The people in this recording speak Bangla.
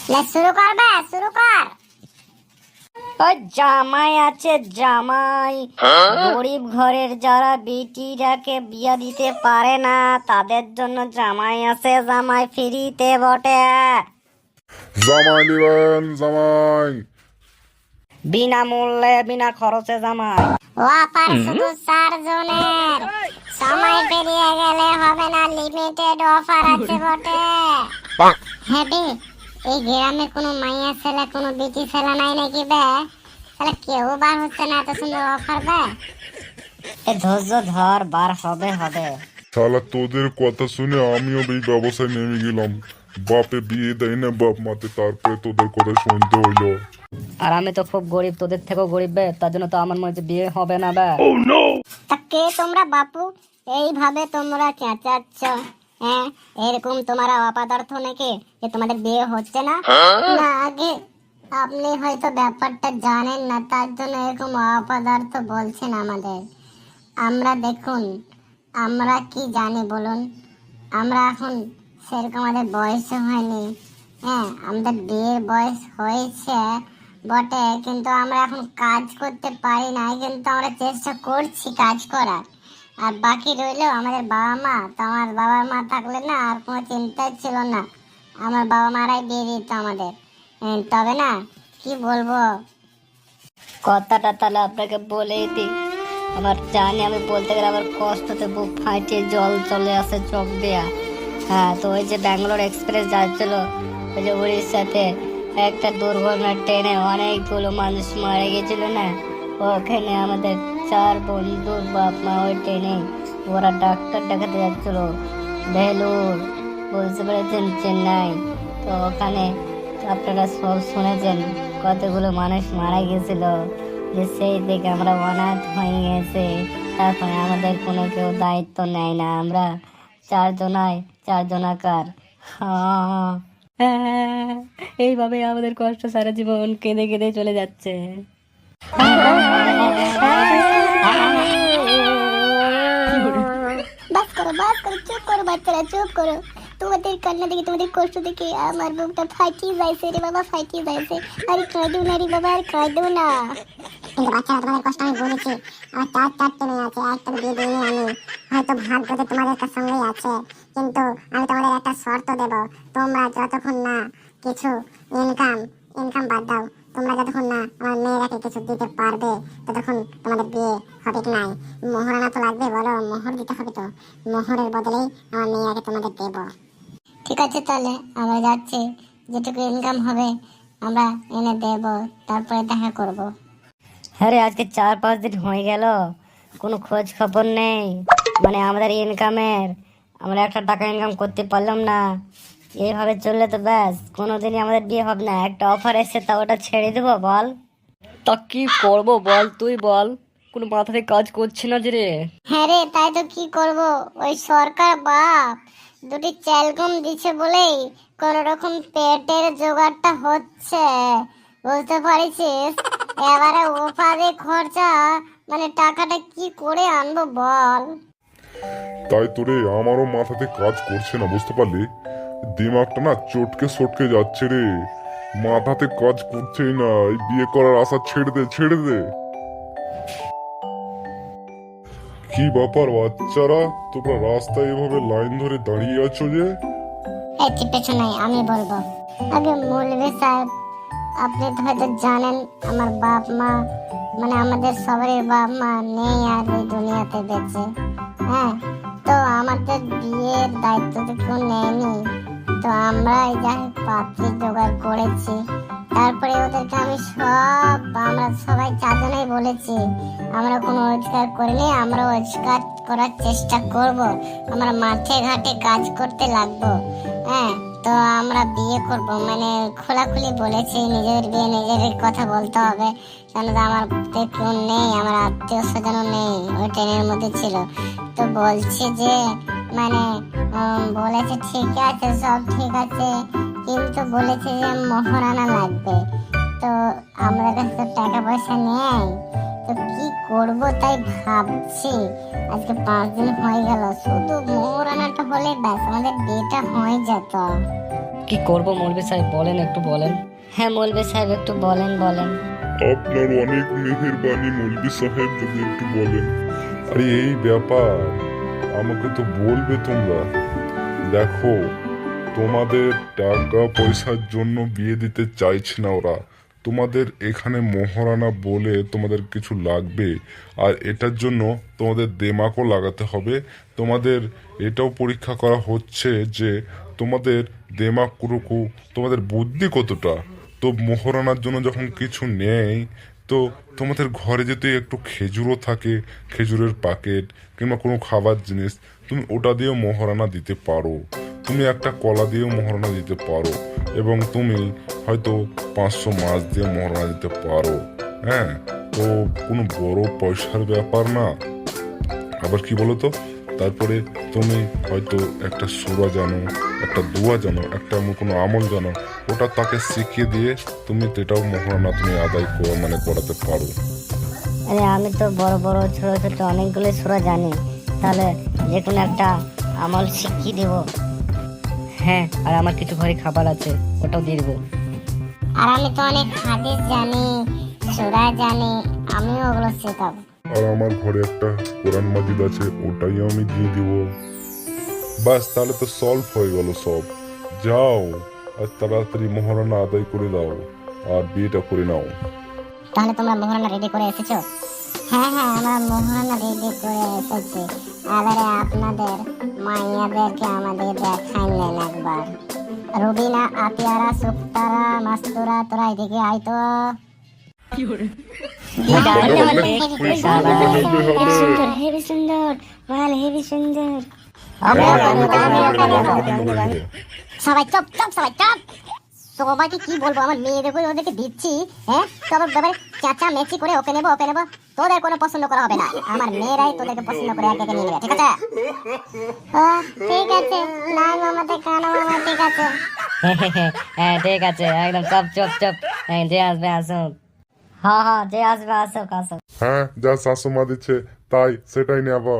শুরু করবে, শুরু কর। ওই জামাই আছে জামাই, গরিব ঘরের যারা বেটিরাকে বিয়া দিতে পারে না তাদের জন্য জামাই আছে, জামাই ফ্রিতে বটে। জামাই নিবেন জামাই। বিনামূল্যে বিনা খরচে জামাই। অফার শুধু 4 জনের, সময় পেরিয়ে গেলে হবে না, লিমিটেড অফার আছে বটে। হ্যাঁ বে, এই গ্রামে কোনো মাইয়া ছেলে, কোনো বেটি ছেলে নাই নাকি বে? তাহলে কেউ বার হচ্ছে না এত সুন্দর অফার বে। এ ধৈর্য ধর, বার হবে হবে। শালা তোদের কথা শুনে আমিও এই ব্যবসায় নেমে গেলাম। বাপে বিয়ে দেয় না বাপ মাতে, তারপরে তোদের কথা শুনতে হইলো। আর আমি তো খুব গরিব, তোদের থেকেও গরিব বে, তার জন্য তো আমার মনে হচ্ছে বিয়ে হবে না বে। তা কে তোমরা বাপু, এইভাবে তোমরা চেঁচাচ্ছ? হ্যাঁ, এরকম তোমরা অপদার্থ নাকি যে তোমাদের বিয়ে হচ্ছে না? না, আগে আপনি হয়তো ব্যাপারটা জানেন না, তার জন্য এরকম অপদার্থ বলছেন আমাদের। আমরা দেখুন, আমরা কি জানি বলুন? আমরা এখন সেরকম আমাদের বয়সও হয়নি। হ্যাঁ, আমাদের বিয়ের বয়স হয়েছে বটে, কিন্তু আমরা এখন কাজ করতে পারি না, কিন্তু আমরা চেষ্টা করছি কাজ করার। আর বাকি রইলো আমাদের বাবা মা। তো আমার বাবা মা থাকলে না আর কোনো চিন্তাই ছিল না, আমার বাবা মারাই বিয়ে দিত আমাদের। তবে না, কি বলবো, কথাটা তাহলে আপনাকে বলেই দিই, আমার জানি আমি বলতে গেলে আমার কষ্টতে বুক ফাটিয়ে জল চলে আসে চোখ দেয়া। হ্যাঁ, তো ওই যে ব্যাঙ্গালোর এক্সপ্রেস যাচ্ছিল, ওই যে উড়িষ্যাতে একটা দুর্ঘটনা, ট্রেনে অনেকগুলো মানুষ মারা গেছিল না, ওখানে আমাদের 4 বন্ধুর বাপ মা ওই ট্রেনে, ওরা ডাক্তার দেখাতে যাচ্ছিল ভেলুর, বুঝতে পেরেছেন, চেন্নাই। তো ওখানে আপনারা সব শুনেছেন কতগুলো মানুষ মারা গেছিল, যে সেই থেকে আমরা অনাথ হয়ে গেছে। তারপরে আমাদের কোনো কেউ দায়িত্ব নেয় না, আমরা 4 জনাকার। এইভাবে আমাদের কষ্ট সারা জীবন কেঁদে কেঁদে চলে যাচ্ছে। বাস করো, বাস করো, চুপ করো বাচ্চারা, চুপ করো। তোমাদের কান্না দেখে, তোমাদের কষ্ট দেখে আমার বুকটা ফাটিয়ে যাইছে রে বাবা, ফাটিয়ে যাইছে। আরে কাঁদো না রে বাবা, আর কাঁদো না। কিন্তু বাচ্চারা, তোমাদের কষ্ট আমি বুঝেছি। আমার 4টা মেয়ে আছে, একটা বিয়ে দিইনি আমি। হয়তো ভাগ্যতে তোমাদের সঙ্গেই আছে, কিন্তু আমি তোমাদের একটা শর্ত দেব। তোমরা যতক্ষণ না কিছু ইনকাম বাদ দাও, তোমরা যতক্ষণ না আমার মেয়েরাকে কিছু দিতে পারবে ততক্ষণ তোমাদের বিয়ে হবে কি নাই। মোহরানা তো লাগবে, বলো, মোহর দিতে হবে তো। মোহরের বদলেই আমার মেয়েরাকে তোমাদের দেব। ঠিক আছে, তাহলে আমরা যাচ্ছি, যেটুকু ইনকাম হবে আমরা এনে দেব, তারপরে দেখা করব। হ্যাঁ রে, আজকে 4-5 দিন হয়ে গেল, কোনো খোঁজ খবর নেই, মানে আমাদের ইনকামের। আমরা একটা টাকা ইনকাম করতে পারলাম না। এইভাবে চললে তো ব্যাস কোনোদিনই আমাদের বিয়ে হবে না। একটা অফার এসছে, তা ওটা ছেড়ে দেবো বল? তা কি করবো বল, তুই বল, কোনো মাথায় কাজ করছি না যে রে। হ্যাঁ রে, তাই তো কি করব, ওই সরকার বাপ দুটি চাল গম দিচ্ছে বলেই কোন রকম পেটের জোগাড়টা হচ্ছে, বুঝতে পারছিস? এবারে ওপারে খরচা, মানে টাকাটা কি করে আনবো বল? তাই তোরে আমারও মাথাতে কাজ করছে না, বুঝতে পারলি? দিমাগটা না চটকে সটকে যাচ্ছে রে, মাথাতে কাজ করছেই না। এই বিয়ে করার আশা ছেড়ে দে, ছেড়ে দে। কি ব্যাপার বাচ্চারা, তোমরা রাস্তায় এভাবে লাইন ধরে দাঁড়িয়ে আছো যে? এই পেছনে আমি বলবো। আগে মৌলভী সাহেব, আপনি তো হয়তো জানেন আমার বাপ মা, মানে আমাদের সবারই বাপ মা নেই আর এই দুনিয়াতে বেঁচে। হ্যাঁ, তো আমাদের বিয়ের দায়িত্ব তো কেউ নেয়নি, তো আমরা এই যা পাত্রী জোগাড় করেছি, তারপরে ওদেরকে আমরা সবাই 4 জনেই বলেছি আমরা কোনো রোজগার করিনি, আমরা রোজগার করার চেষ্টা করব, আমরা মাঠে ঘাটে কাজ করতে লাগবো। হ্যাঁ, তো আমরা বিয়ে করব, মানে খোলাখুলি বলেছি, নিজের বিয়ে নিজের কথা বলতে হবে, কেন আমার কেউ নেই, আমার আত্মীয় স্বজনও নেই, ওই ট্রেনের মধ্যে ছিল। তো বলছি যে মানে বলেছে ঠিক আছে, সব ঠিক আছে, কিন্তু বলেছে যে মোহরানা লাগবে। তো আমাদের কাছে তো টাকা পয়সা নেই, তো কি করব তাই ভাবছি। আজকে 5 দিন হয়ে গেল, শুধু মোহরানাটা হলে ব্যাস আমাদের বিয়েটা হয়ে যেত। কি করব মৌলভী সাহেব বলেন, একটু বলেন। হ্যাঁ মৌলভী সাহেব একটু বলেন বলেন। আপনার অনেক মেহেরবানি মৌলভী সাহেব, যদি একটু বলেন। আরে এই ব্যাপার, আমাকে তো বলবে তোমরা। দেখো, তোমাদের টাকা পয়সার জন্য বিয়ে দিতে চাইছে না ওরা। তোমাদের এখানে মহারানা বলে তোমাদের কিছু লাগবে, আর এটার জন্য তোমাদের দেমাকও লাগাতে হবে। তোমাদের এটাও পরীক্ষা করা হচ্ছে যে তোমাদের দেমাক কুরুকু, তোমাদের বুদ্ধি কতটা। তো মহারানার জন্য যখন কিছু নেই, তো তোমাদের ঘরে যদি একটু খেজুরও থাকে, খেজুরের প্যাকেট কিংবা কোনো খাবার জিনিস, তুমি ওটা দিয়েও মহারানা দিতে পারো। তুমি একটা কলা দিয়েও মহারণা দিতে পারো, এবং তুমি হয়তো 500 মাছ দিয়ে মহারণা দিতে পারো। হ্যাঁ, তো কোনো বড় পয়সার ব্যাপার না। আবার কি বলো তো, তারপরে তুমি হয়তো একটা সূরা জানো, একটা দোয়া জানো, একটা এমন কোনো আমল জানো, ওটা তাকে শিখিয়ে দিয়ে তুমি এটাও মহারণা তুমি আদায় করাতে পারো। আরে আমি তো বড় বড় ছোট ছোট অনেকগুলো সূরা জানি, তাহলে যে কোনো একটা আমল শিখিয়ে দেব। হ্যাঁ, আর আমার কিছু ঘরে খাবার আছে, ওটাও দিয়ে দেবো। আর আমি তো অনেক হাদিস জানি, সূরা জানি, আমিও ওগুলো শেখাবো। আর আমার ঘরে একটা কোরআন মাজিদ আছে, ওটাই আমি দিয়ে দিব। বাস, তাহলে তো সলভ হয়ে গেল সব। যাও আর তাড়াতাড়ি মহারণা আদায় করে দাও, আর বিয়েটা করে নাও। তাহলে তোমরা মোহরানা রেডি করে এসেছো? হ্যাঁ হ্যাঁ, আমরা মোহরানা রেডি করে এসেছি। এবারে আপনাদের মাইয়াদেরকে আমাদের দেখাইলেন একবার। রুবিনা, আতিয়ারা, সুক্তারা, মাস্তুরা, তোরা এদিকে আয় তো। হেভি সুন্দর, ওয়াল হেভি সুন্দর। সবাই চুপ চুপ, সবাই চুপ। সবাইকে কি বলবো, আমার মেয়েদেরকে ওদেরকে দিচ্ছি। হ্যাঁ, সবার ব্যাপারে চাচা মেচি করে ওকে নেবো ওকে নেবো। তোদের কোনো পছন্দ করা হবে না, আমার মেয়েরাই তোদেরকে পছন্দ করে একে একে নিয়ে নেবে, ঠিক আছে? ঠিক আছে, নাই মামাতে কানা মামা, ঠিক আছে। হ্যাঁ ঠিক আছে, একদম চপ চপ চপ। যে আসবে আসুক। হ্যাঁ হ্যাঁ, যে আসবে আসুক আসুক। হ্যাঁ, যা শাশুমা দিচ্ছে তাই সেটাই নেবো।